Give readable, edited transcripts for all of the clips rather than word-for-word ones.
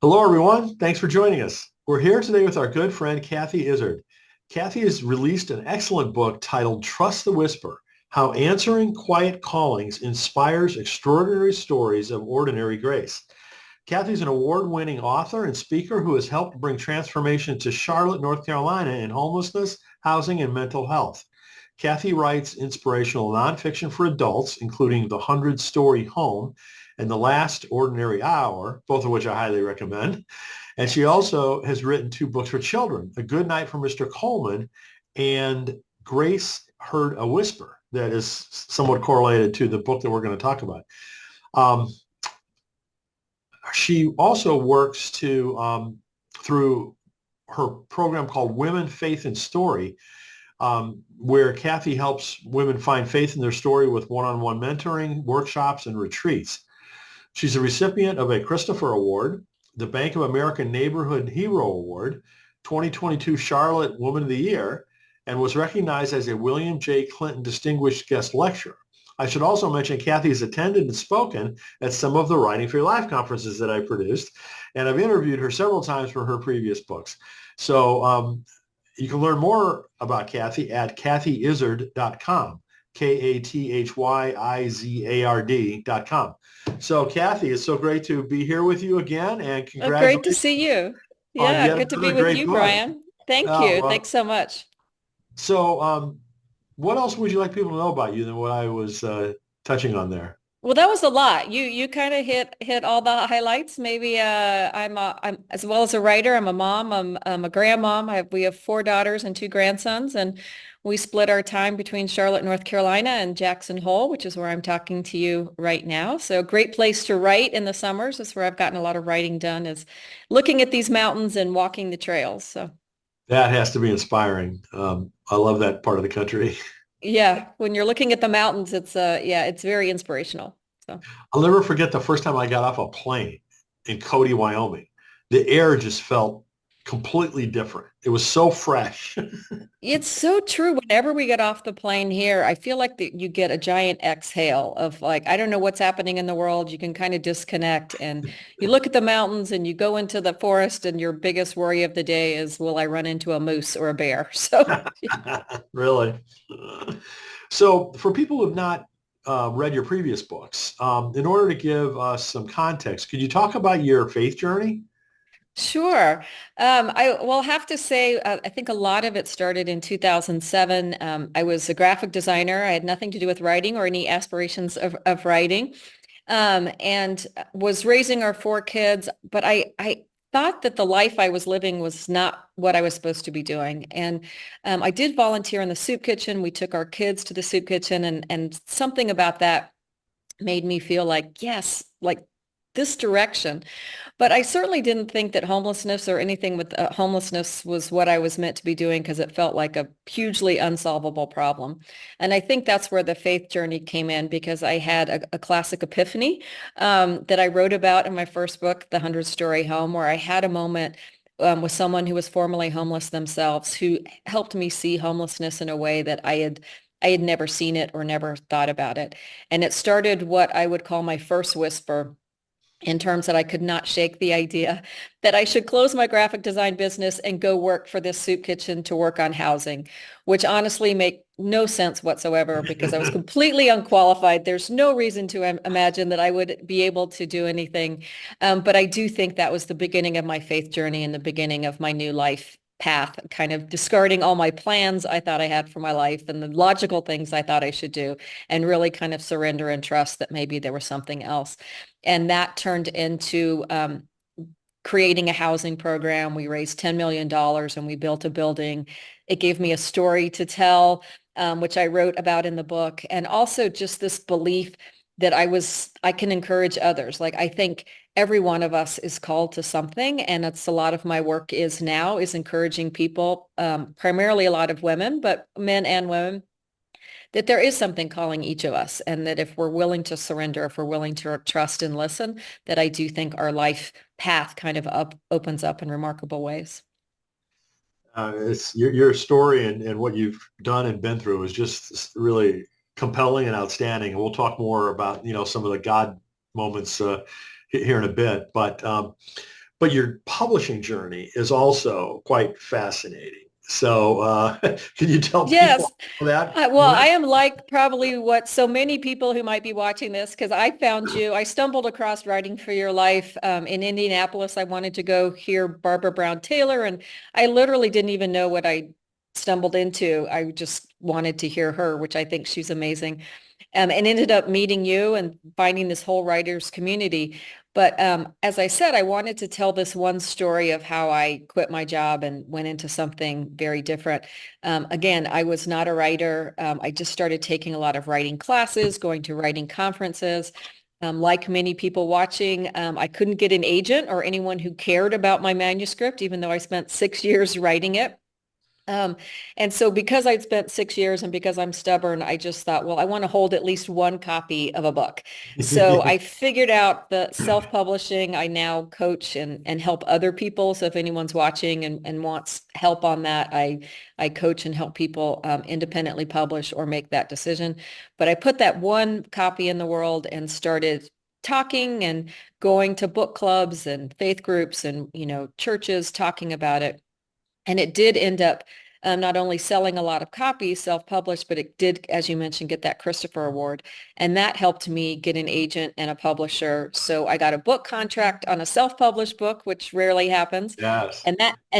Hello, everyone. Thanks for joining us. We're here today with our good friend, Kathy Izard. Kathy has released an excellent book titled Trust the Whisper, How Answering Quiet Callings Inspires Extraordinary Stories of Ordinary Grace. Kathy's an award-winning author and speaker who has helped bring transformation to Charlotte, North Carolina in homelessness, housing, and mental health. Kathy writes inspirational nonfiction for adults, including The 100-Story Home and The Last Ordinary Hour, both of which I highly recommend. And she also has written two books for children, A Good Night for Mr. Coleman and Grace Heard a Whisper, that is somewhat correlated to the book that we're going to talk about. Um, she also works through her program called Women, Faith, and Story, where Kathy helps women find faith in their story with one-on-one mentoring, workshops, and retreats. She's a recipient of a Christopher Award, the Bank of America Neighborhood Hero Award, 2022 Charlotte Woman of the Year, and was recognized as a William J. Clinton Distinguished Guest Lecturer. I should also mention Kathy has attended and spoken at some of the Writing for Your Life conferences that I produced, and I've interviewed her several times for her previous books. So you can learn more about Kathy at kathyizard.com, KATHYIZARD.com. So Kathy, it's so great to be here with you again, and Great to congratulations see you. on Yeah, yet good to be another with great you, book. Brian. Thank Oh, you. well, Thanks so much. so what else would you like people to know about you than what I was touching on there? Well, that was a lot. You kind of hit all the highlights. Maybe I'm as well as a writer. I'm a mom. I'm a grandmom. We have four daughters and two grandsons, and we split our time between Charlotte, North Carolina, and Jackson Hole, which is where I'm talking to you right now. So great place to write in the summers. That's where I've gotten a lot of writing done, is looking at these mountains and walking the trails. So. That has to be inspiring. I love that part of the country. Yeah, when you're looking at the mountains, yeah, it's very inspirational. So I'll never forget the first time I got off a plane in Cody, Wyoming. The air just felt completely different. It was so fresh. it's so true. Whenever we get off the plane here, I feel like that you get a giant exhale of like, I don't know what's happening in the world. You can kind of disconnect and you look at the mountains and you go into the forest and your biggest worry of the day is, will I run into a moose or a bear? So Really. So for people who have not read your previous books, in order to give us some context, could you talk about your faith journey? sure. I will have to say, I think a lot of it started in 2007. I was a graphic designer. I had nothing to do with writing or any aspirations of writing, and was raising our four kids. But I thought that the life I was living was not what I was supposed to be doing. And I did volunteer in the soup kitchen. We took our kids to the soup kitchen, and something about that made me feel like, yes, like this direction. But I certainly didn't think that homelessness or anything with homelessness was what I was meant to be doing because it felt like a hugely unsolvable problem. And I think that's where the faith journey came in because I had a classic epiphany that I wrote about in my first book, The 100-Story Home, where I had a moment with someone who was formerly homeless themselves who helped me see homelessness in a way that I had never seen it or never thought about it. And it started what I would call my first whisper in terms that I could not shake the idea that I should close my graphic design business and go work for this soup kitchen to work on housing, which honestly make no sense whatsoever because I was completely unqualified. There's no reason to imagine that I would be able to do anything. But I do think that was the beginning of my faith journey and the beginning of my new life path, kind of discarding all my plans I thought I had for my life and the logical things I thought I should do and really kind of surrender and trust that maybe there was something else. And that turned into creating a housing program. We raised $10 million and we built a building. It gave me a story to tell, which I wrote about in the book. And also just this belief that I can encourage others. Like I think every one of us is called to something. And it's a lot of my work is now is encouraging people, primarily a lot of women, but men and women, that there is something calling each of us and that if we're willing to surrender, if we're willing to trust and listen, that I do think our life path kind of opens up in remarkable ways. It's your story and what you've done and been through is just really compelling and outstanding. And we'll talk more about, some of the God moments here in a bit. But but your publishing journey is also quite fascinating. So can you tell people Yes. that? Well, I am like probably what so many people who might be watching this, because I stumbled across Writing for Your Life in Indianapolis. I wanted to go hear Barbara Brown Taylor, and I literally didn't even know what I stumbled into. I just wanted to hear her, which I think she's amazing. And ended up meeting you and finding this whole writers community. But as I said, I wanted to tell this one story of how I quit my job and went into something very different. Again, I was not a writer. I just started taking a lot of writing classes, going to writing conferences. Like many people watching, I couldn't get an agent or anyone who cared about my manuscript, even though I spent 6 years writing it. Um, and so because I'd spent 6 years and because I'm stubborn, I just thought, well, I want to hold at least one copy of a book. So I figured out the self-publishing. I now coach and help other people. So if anyone's watching and wants help on that, I coach and help people independently publish or make that decision. But I put that one copy in the world and started talking and going to book clubs and faith groups and, churches talking about it. And it did end up not only selling a lot of copies, self-published, but it did, as you mentioned, get that Christopher Award. And that helped me get an agent and a publisher. So I got a book contract on a self-published book, which rarely happens. Yes. And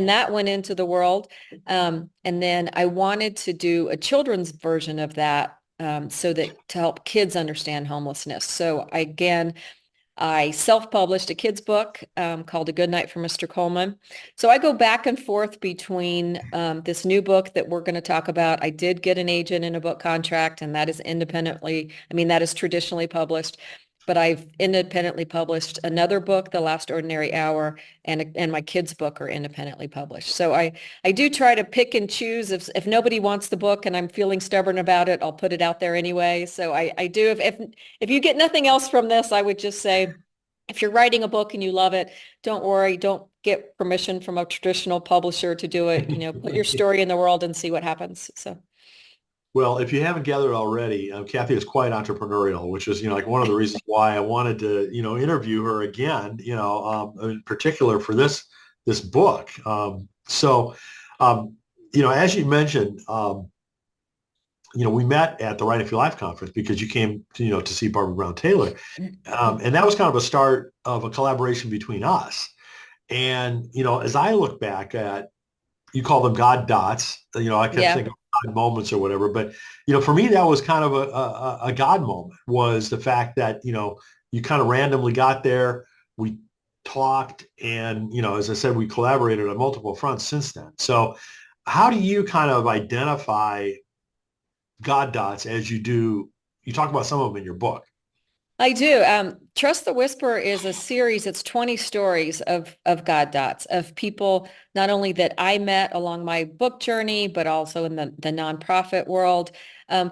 that went into the world. And then I wanted to do a children's version of that so that to help kids understand homelessness. So I self-published a kid's book called A Good Night for Mr. Coleman. So I go back and forth between this new book that we're going to talk about. I did get an agent and a book contract, and that is that is traditionally published. But I've independently published another book, The Last Ordinary Hour, and my kids' book are independently published. So I do try to pick and choose. If nobody wants the book and I'm feeling stubborn about it, I'll put it out there anyway. So I do. If you get nothing else from this, I would just say, if you're writing a book and you love it, don't worry. Don't get permission from a traditional publisher to do it. Put your story in the world and see what happens. So. Well, if you haven't gathered already, Kathy is quite entrepreneurial, which is, like one of the reasons why I wanted to, interview her again, in particular for this book. As you mentioned, we met at the Writing for Your Life conference because you came to see Barbara Brown Taylor. And that was kind of a start of a collaboration between us. And, as I look back at, you call them God dots, I can think of God moments or whatever, but, for me, that was kind of a God moment, was the fact that, you kind of randomly got there, we talked, and, as I said, we collaborated on multiple fronts since then. So how do you kind of identify God dots as you do? You talk about some of them in your book. I do. Trust the Whisperer is a series. It's 20 stories of God dots, of people not only that I met along my book journey, but also in the nonprofit world,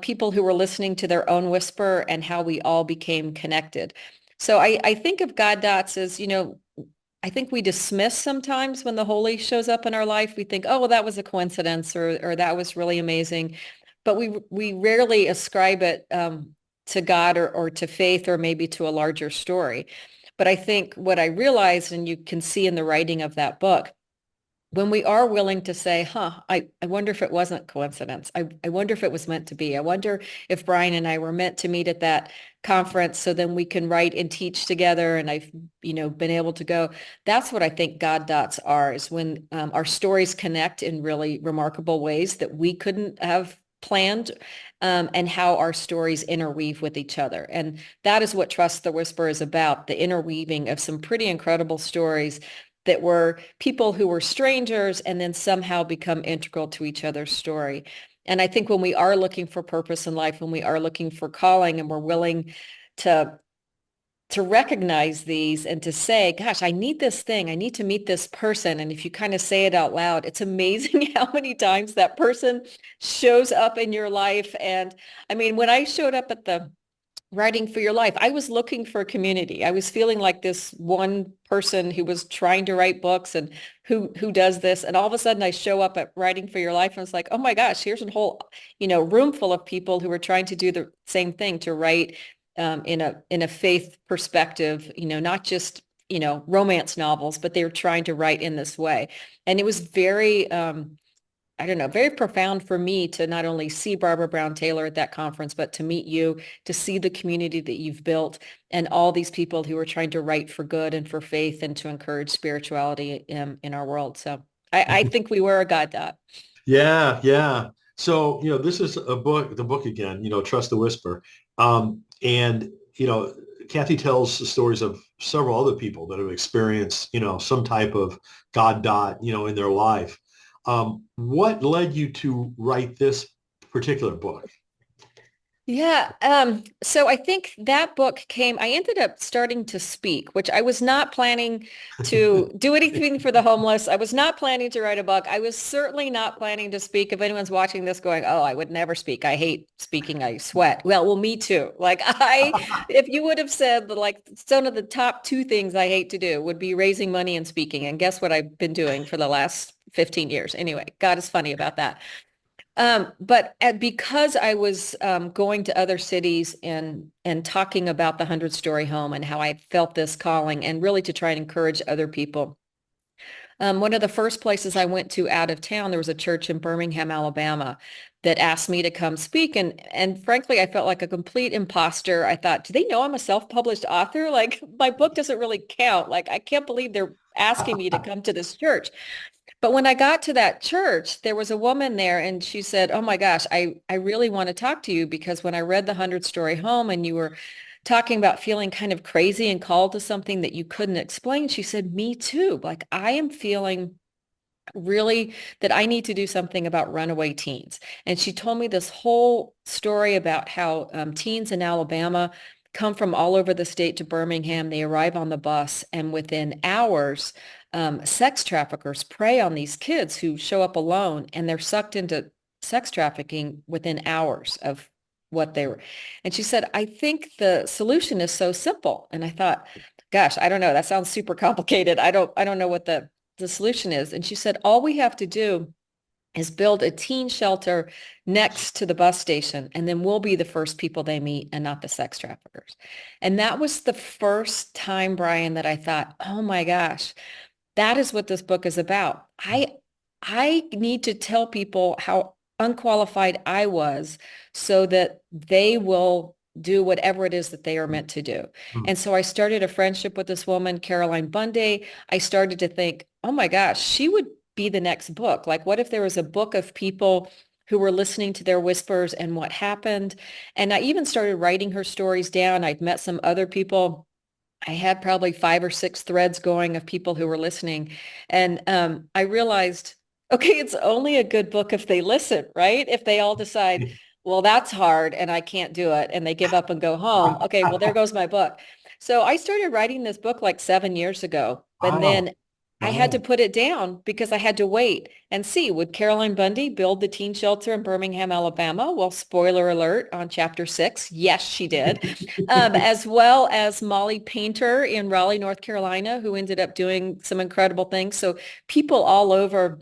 people who were listening to their own whisper and how we all became connected. So I think of God dots as, I think we dismiss sometimes when the Holy shows up in our life. We think, oh, well, that was a coincidence, or that was really amazing. But we rarely ascribe it to God or to faith or maybe to a larger story. But I think what I realized, and you can see in the writing of that book, when we are willing to say, I wonder if it wasn't coincidence. I wonder if it was meant to be. I wonder if Brian and I were meant to meet at that conference so then we can write and teach together. And I've, been able to go. That's what I think God dots are, is when our stories connect in really remarkable ways that we couldn't have planned, and how our stories interweave with each other. And that is what Trust the Whisper is about, the interweaving of some pretty incredible stories that were people who were strangers and then somehow become integral to each other's story. And I think when we are looking for purpose in life, when we are looking for calling, and we're willing to recognize these and to say, gosh, I need this thing. I need to meet this person. And if you kind of say it out loud, it's amazing how many times that person shows up in your life. And I mean, when I showed up at the Writing for Your Life, I was looking for a community. I was feeling like this one person who was trying to write books and who does this. And all of a sudden I show up at Writing for Your Life and it's like, oh my gosh, here's a whole, room full of people who are trying to do the same thing, to write in a faith perspective, not just romance novels, but they were trying to write in this way. And it was very, I don't know, very profound for me to not only see Barbara Brown Taylor at that conference, but to meet you, to see the community that you've built and all these people who are trying to write for good and for faith and to encourage spirituality in our world. So I think we were a God dot. Yeah, yeah. So, this is the book again, Trust the Whisper. And, Kathy tells the stories of several other people that have experienced, some type of God dot, in their life. What led you to write this particular book? Yeah. So I think that book I ended up starting to speak, which I was not planning to do anything for the homeless. I was not planning to write a book. I was certainly not planning to speak. If anyone's watching this going, oh, I would never speak. I hate speaking. I sweat. Well, me too. If you would have said that, like, some of the top two things I hate to do would be raising money and speaking. And guess what I've been doing for the last 15 years? Anyway, God is funny about that. Because I was going to other cities and talking about the 100-story home and how I felt this calling and really to try and encourage other people. One of the first places I went to out of town, there was a church in Birmingham, Alabama, that asked me to come speak. And frankly, I felt like a complete imposter. I thought, do they know I'm a self-published author? Like, my book doesn't really count. Like, I can't believe they're asking me to come to this church. But when I got to that church, there was a woman there and she said, oh my gosh, I really want to talk to you because when I read the 100-story home and you were talking about feeling kind of crazy and called to something that you couldn't explain, she said, me too. Like, I am feeling really that I need to do something about runaway teens. And she told me this whole story about how teens in Alabama come from all over the state to Birmingham. They arrive on the bus and within hours, sex traffickers prey on these kids who show up alone and they're sucked into sex trafficking within hours of what they were. And she said, I think the solution is so simple. And I thought, gosh, I don't know. That sounds super complicated. I don't know what the solution is. And she said, all we have to do is build a teen shelter next to the bus station, and then we'll be the first people they meet and not the sex traffickers. And that was the first time, Brian, that I thought, oh my gosh, that is what this book is about. I need to tell people how unqualified I was so that they will do whatever it is that they are meant to do. And so I started a friendship with this woman, Caroline Bundy. I started to think, oh my gosh, she would be the next book. Like, what if there was a book of people who were listening to their whispers and what happened? And I even started writing her stories down. I'd met some other people. I had probably 5 or 6 threads going of people who were listening. And I realized, okay, it's only a good book if they listen, right? If they all decide, well, that's hard and I can't do it, and they give up and go home. Okay, well, there goes my book. So I started writing this book like 7 years ago, and Wow. then I had to Wow. put it down because I had to wait and see, would Caroline Bundy build the teen shelter in Birmingham, Alabama? Well, spoiler alert on chapter 6. Yes, she did. As well as Molly Painter in Raleigh, North Carolina, who ended up doing some incredible things. So people all over,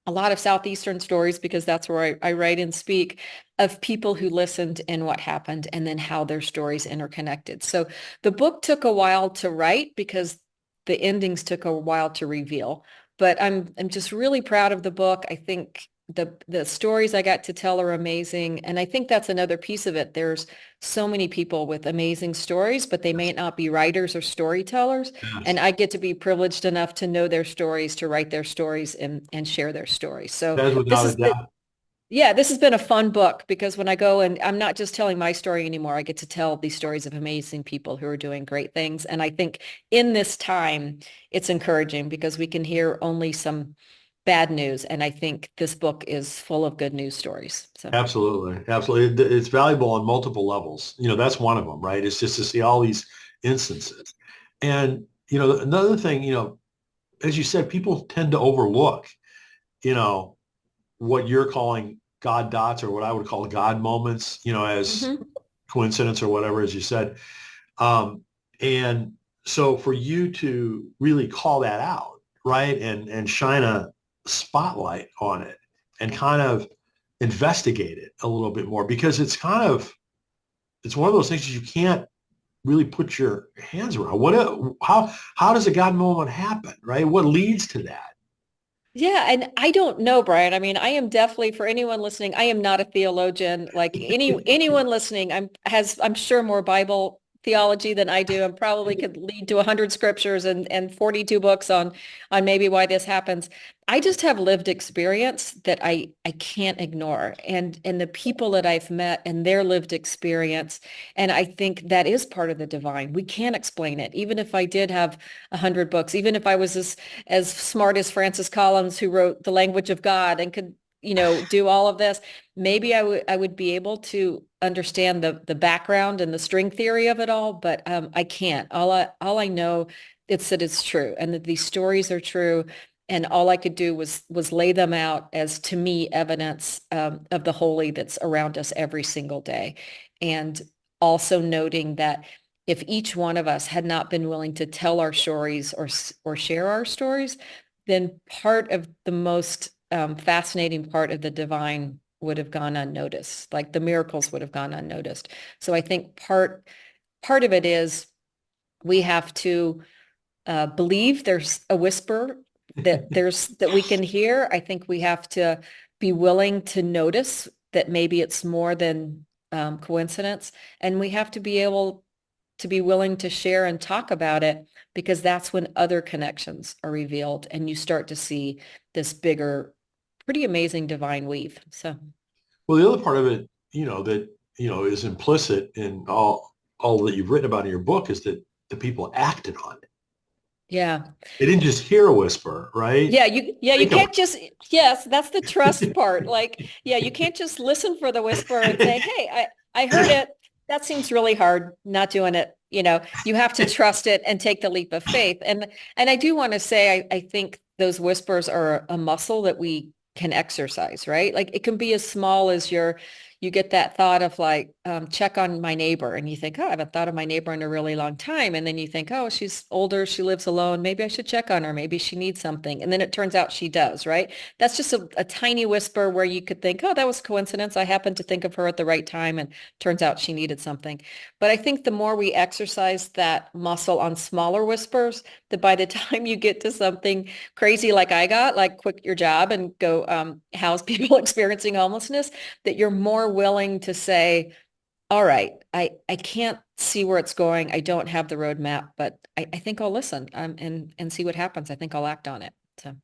a lot of Southeastern stories, because that's where I write and speak, of people who listened and what happened and then how their stories interconnected. So the book took a while to write because the endings took a while to reveal, but I'm just really proud of the book. I think the stories I got to tell are amazing. And I think that's another piece of it. There's so many people with amazing stories, but they may not be writers or storytellers. Yes. And I get to be privileged enough to know their stories, to write their stories and share their stories. So That is this without a is the, doubt. yeah, this has been a fun book because when I go and I'm not just telling my story anymore, I get to tell these stories of amazing people who are doing great things. And I think in this time, it's encouraging because we can hear only some bad news. And I think this book is full of good news stories. So, Absolutely. Absolutely. It's valuable on multiple levels. That's one of them, right? It's just to see all these instances. And, another thing, as you said, people tend to overlook, you know, what you're calling God dots or what I would call God moments, as mhm. coincidence or whatever, as you said. And so for you to really call that out, right, and shine a spotlight on it and kind of investigate it a little bit more because it's one of those things you can't really put your hands around. How does a God moment happen, right? What leads to that? Yeah, and I don't know, Brian. I mean, I am definitely for anyone listening, I am not a theologian. Like anyone listening, I'm sure more Bible theology than I do and probably could lead to 100 scriptures and 42 books on maybe why this happens. I just have lived experience that I can't ignore and the people that I've met and their lived experience. And I think that is part of the divine. We can't explain it. Even if I did have 100 books, even if I was as smart as Francis Collins, who wrote The Language of God and could, do all of this, maybe I would be able to understand the background and the string theory of it all, but I can't. All I know it's that it's true and that these stories are true. And all I could do was lay them out as, to me, evidence of the holy that's around us every single day. And also noting that if each one of us had not been willing to tell our stories or share our stories, then part of the most fascinating part of the divine would have gone unnoticed. Like the miracles would have gone unnoticed. So I think part of it is we have to believe there's a whisper that we can hear. I think we have to be willing to notice that maybe it's more than coincidence, and we have to be able to be willing to share and talk about it, because that's when other connections are revealed and you start to see this bigger, pretty amazing divine weave. So, Well, the other part of it, that, is implicit in all that you've written about in your book is that the people acted on it. yeah. They didn't just hear a whisper, right? You Think of can't just, yes, that's the trust part. Like, yeah, you can't just listen for the whisper and say, it. hey, I heard it. That seems really hard, not doing it. You have to trust it and take the leap of faith. And I do want to say, I think those whispers are a muscle that we can exercise, right? Like it can be as small as you get that thought of like, check on my neighbor. And you think, oh, I haven't thought of my neighbor in a really long time. And then you think, oh, she's older. She lives alone. Maybe I should check on her. Maybe she needs something. And then it turns out she does, right? That's just a tiny whisper where you could think, oh, that was coincidence. I happened to think of her at the right time. And turns out she needed something. But I think the more we exercise that muscle on smaller whispers, that by the time you get to something crazy like I got, like quit your job and go house people experiencing homelessness, that you're more willing to say, all right, I can't see where it's going. I don't have the roadmap, but I think I'll listen and see what happens. I think I'll act on it. So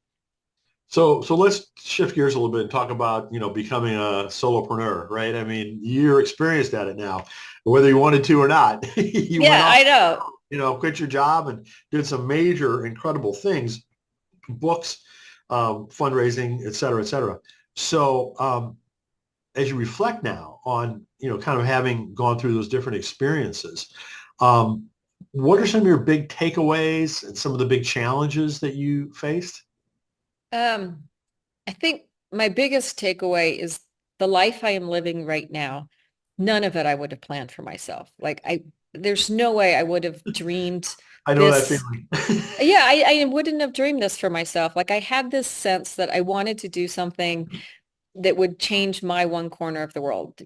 So let's shift gears a little bit and talk about, becoming a solopreneur, right? I mean, you're experienced at it now, whether you wanted to or not. You went yeah, off, I know. quit your job and did some major, incredible things, books, fundraising, et cetera, et cetera. So as you reflect now on, kind of having gone through those different experiences, um, what are some of your big takeaways and some of the big challenges that you faced? Um, I think my biggest takeaway is the life I am living right now. None of it I would have planned for myself. There's no way I would have dreamed I know that this. feeling. Yeah, I wouldn't have dreamed this for myself. Like I had this sense that I wanted to do something that would change my one corner of the world.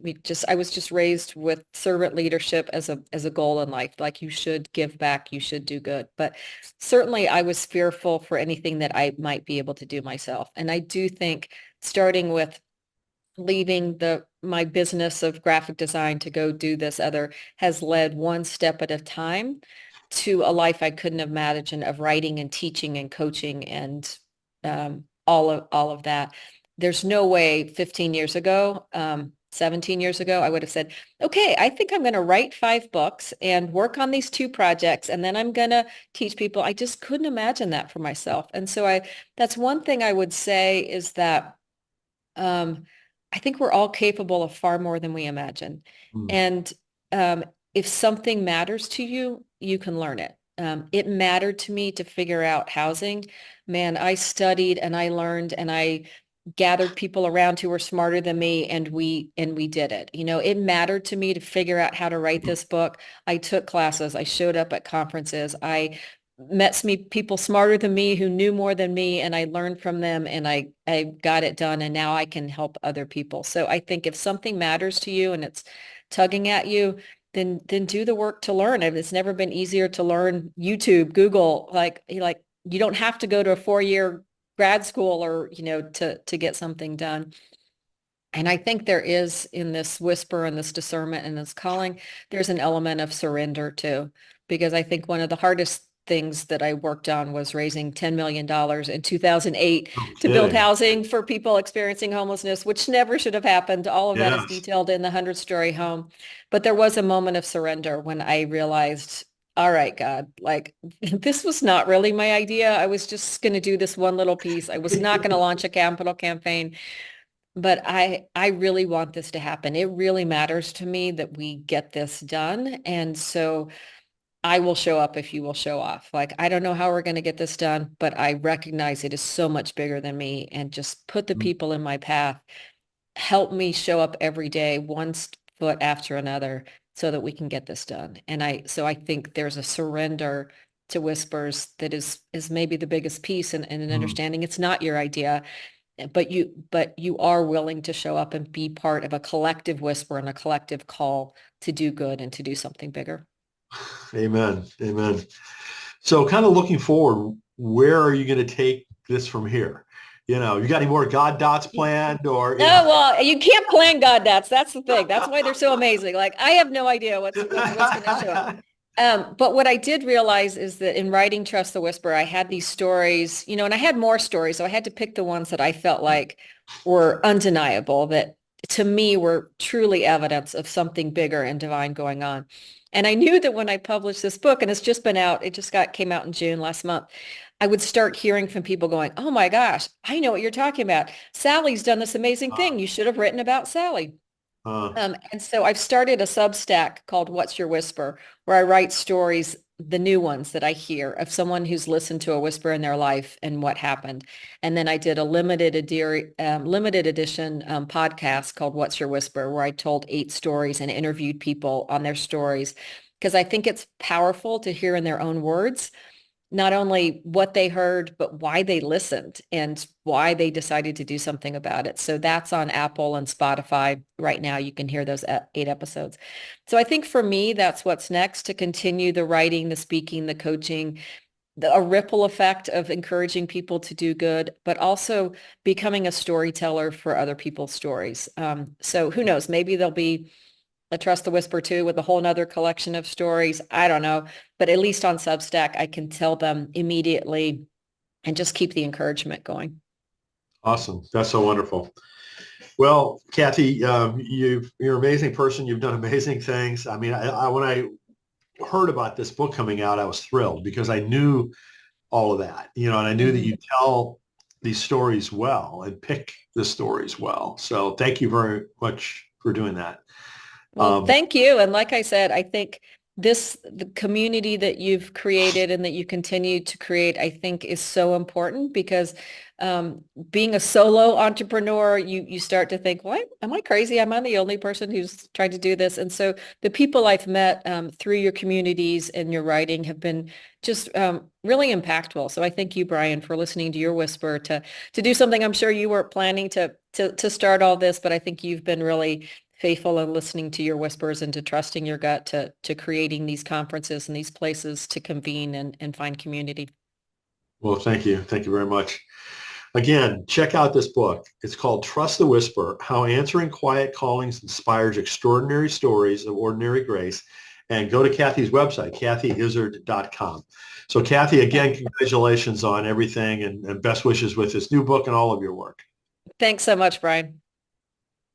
I was just raised with servant leadership as a goal in life. Like you should give back, you should do good. But certainly I was fearful for anything that I might be able to do myself. And I do think starting with leaving my business of graphic design to go do this other has led one step at a time to a life I couldn't have imagined, of writing and teaching and coaching and all of that. There's no way 15 years ago, 17 years ago, I would have said, okay, I think I'm going to write 5 books and work on these 2 projects, and then I'm going to teach people. I just couldn't imagine that for myself. And so that's one thing I would say is that um, I think we're all capable of far more than we imagine. Mm. And if something matters to you, you can learn it. It mattered to me to figure out housing. Man, I studied and I learned and I gathered people around who were smarter than me, and we did it. It mattered to me to figure out how to write this book. I took classes. I showed up at conferences. I met some people smarter than me who knew more than me, and I learned from them, and I got it done, and now I can help other people. So I think if something matters to you and it's tugging at you, then do the work to learn. And it's never been easier to learn. YouTube, Google, like you don't have to go to a 4-year grad school or, to get something done. And I think there is in this whisper and this discernment and this calling, there's an element of surrender too, because I think one of the hardest things that I worked on was raising $10 million in 2008 No to build kidding. housing for people experiencing homelessness, which never should have happened. All of that is Yes. detailed in the 100-story home. But there was a moment of surrender when I realized, all right, God, like this was not really my idea. I was just going to do this one little piece. I was not going to launch a capital campaign. But I really want this to happen. It really matters to me that we get this done. And so I will show up if you will show off. Like, I don't know how we're going to get this done, but I recognize it is so much bigger than me, and just put the people in my path. Help me show up every day, one foot after another, so that we can get this done. So I think there's a surrender to whispers that is maybe the biggest piece, and an Mm. understanding it's not your idea, but you are willing to show up and be part of a collective whisper and a collective call to do good and to do something bigger. Amen. Amen. So kind of looking forward, where are you going to take this from here? You got any more God dots planned or, Oh, well, you can't plan God dots. That's the thing. That's why they're so amazing. Like, I have no idea what's going to show up. But what I did realize is that in writing Trust the Whisper, I had these stories, and I had more stories. So I had to pick the ones that I felt like were undeniable, that to me were truly evidence of something bigger and divine going on. And I knew that when I published this book, and it's just been out, it just came out in June last month, I would start hearing from people going, oh my gosh, I know what you're talking about. Sally's done this amazing thing. You should have written about Sally. uh, And so I've started a Substack called What's Your Whisper, where I write stories, the new ones that I hear of someone who's listened to a whisper in their life and what happened. And then I did a limited edition podcast called What's Your Whisper, where I told 8 stories and interviewed people on their stories, because I think it's powerful to hear in their own words not only what they heard, but why they listened and why they decided to do something about it. So that's on Apple and Spotify right now. You can hear those 8 episodes. So I think for me, that's what's next, to continue the writing, the speaking, the coaching, a ripple effect of encouraging people to do good, but also becoming a storyteller for other people's stories. So who knows, maybe there'll be I Trust the Whisper too, with a whole nother collection of stories. I don't know. But at least on Substack, I can tell them immediately and just keep the encouragement going. awesome. That's so wonderful. Well, Kathy, you're an amazing person. You've done amazing things. I mean, when I heard about this book coming out, I was thrilled because I knew all of that, and I knew that Mhm. you tell these stories well and pick the stories well. So thank you very much for doing that. Well, Um, thank you. And like I said, I think the community that you've created and that you continue to create, I think is so important, because being a solo entrepreneur, you start to think, what, am I crazy? Am I the only person who's trying to do this? And so the people I've met through your communities and your writing have been just really impactful. So I thank you, Brian, for listening to your whisper to do something I'm sure you weren't planning to start all this, but I think you've been really faithful in listening to your whispers and to trusting your gut to creating these conferences and these places to convene and find community. well, thank you. Thank you very much. Again, check out this book. It's called Trust the Whisper, How Answering Quiet Callings Inspires Extraordinary Stories of Ordinary Grace. And go to Kathy's website, kathyizard.com. So Kathy, again, congratulations on everything and best wishes with this new book and all of your work. Thanks so much, Brian.